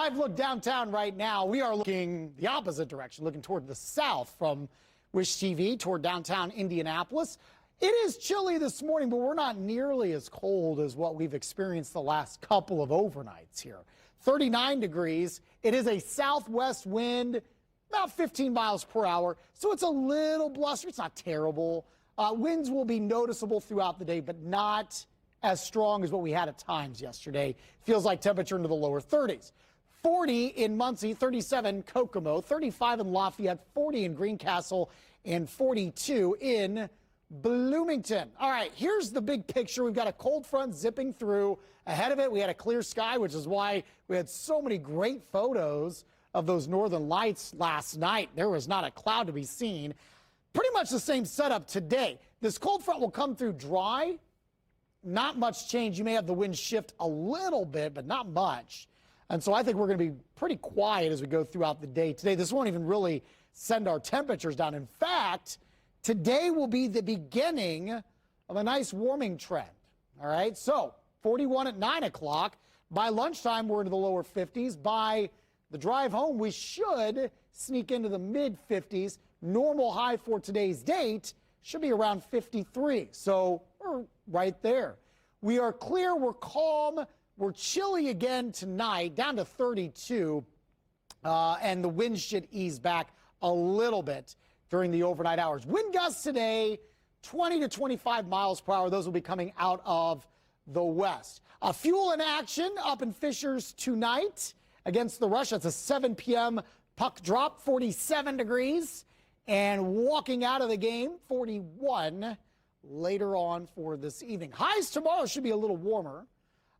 live look downtown right now. We are looking the opposite direction, looking toward the south from Wish TV toward downtown Indianapolis. It is chilly this morning, but we're not nearly as cold as what we've experienced the last couple of overnights here. 39 degrees. It is a southwest wind, about 15 miles per hour, so it's a little blustery. It's not terrible. Winds will be noticeable throughout the day, but not as strong as what we had at times yesterday. Feels like temperature into the lower 30s. 40 in Muncie, 37 Kokomo, 35 in Lafayette, 40 in Greencastle, and 42 in Bloomington. All right, here's the big picture. We've got a cold front zipping through. Ahead of it, we had a clear sky, which is why we had so many great photos of those northern lights last night. There was not a cloud to be seen. Pretty much the same setup today. This cold front will come through dry. Not much change. You may have the wind shift a little bit, but not much. And so I think we're going to be pretty quiet as we go throughout the day today. This won't even really send our temperatures down. In fact, today will be the beginning of a nice warming trend. All right, so 41 at 9 o'clock. By lunchtime, we're into the lower 50s. By the drive home, we should sneak into the mid-50s. Normal high for today's date should be around 53. So we're right there. We are clear, we're calm, we're chilly again tonight, down to 32. And the winds should ease back a little bit during the overnight hours. Wind gusts today, 20 to 25 miles per hour. Those will be coming out of the west. Fuel in action up in Fishers tonight against the Rush. That's a 7 p.m. puck drop, 47 degrees. And walking out of the game, 41 later on for this evening. Highs tomorrow should be a little warmer.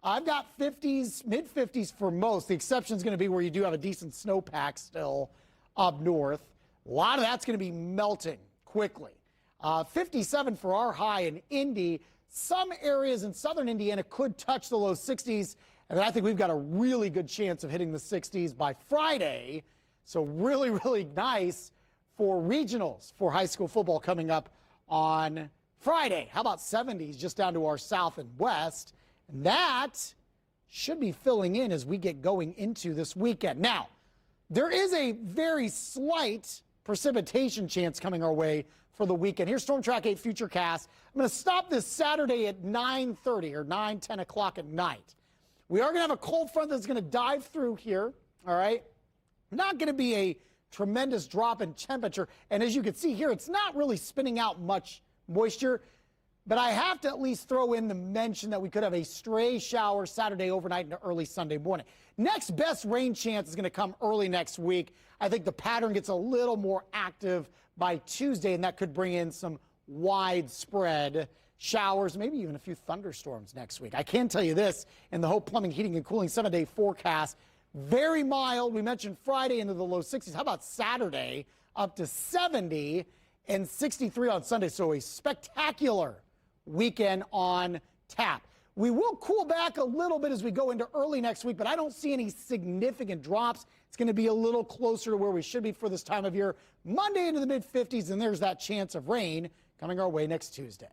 I've got 50s, mid-50s for most. The exception is going to be where you do have a decent snowpack still up north. A lot of that's going to be melting quickly. 57 for our high in Indy. Some areas in southern Indiana could touch the low 60s, and I think we've got a really good chance of hitting the 60s by Friday. So really, really nice for regionals for high school football coming up on Friday. How about 70s just down to our south and west? And that should be filling in as we get going into this weekend. Now, there is a very slight precipitation chance coming our way for the weekend. Here's Storm Track 8 Futurecast. I'm going to stop this Saturday at 9:30 or 10 o'clock at night. We are going to have a cold front that's going to dive through here, all right? Not going to be a tremendous drop in temperature. And as you can see here, it's not really spinning out much moisture. But I have to at least throw in the mention that we could have a stray shower Saturday overnight into early Sunday morning. Next best rain chance is going to come early next week. I think the pattern gets a little more active by Tuesday, and that could bring in some widespread showers, maybe even a few thunderstorms next week. I can tell you this, in the Hope Plumbing, Heating, and Cooling 7-day forecast, very mild. We mentioned Friday into the low 60s. How about Saturday? Up to 70 and 63 on Sunday. So a spectacular weekend on tap. We will cool back a little bit as we go into early next week, but I don't see any significant drops. It's going to be a little closer to where we should be for this time of year. Monday into the mid-50s, and there's that chance of rain coming our way next Tuesday.